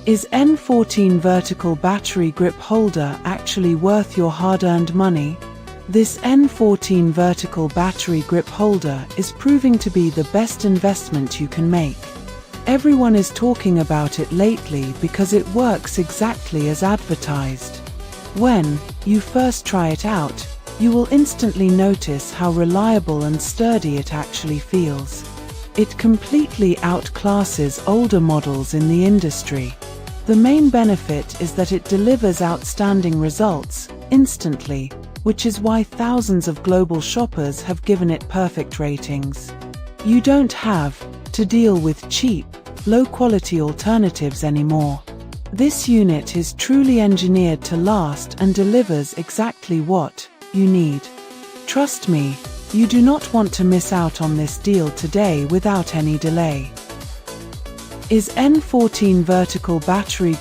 Is N14 vertical battery grip holder actually worth your hard-earned money? This N14 vertical battery grip holder is proving to be the best investment you can make. Everyone is talking about it lately because it works exactly as advertised. When you first try it out, you will instantly notice how reliable and sturdy it actually feels. It completely outclasses older models in the industry. The main benefit is that it delivers outstanding results instantly, which is why thousands of global shoppers have given it perfect ratings. You don't have to deal with cheap, low-quality alternatives anymore. This unit is truly engineered to last and delivers exactly what you need. Trust me, you do not want to miss out on this deal today without any delay. Is N14 vertical battery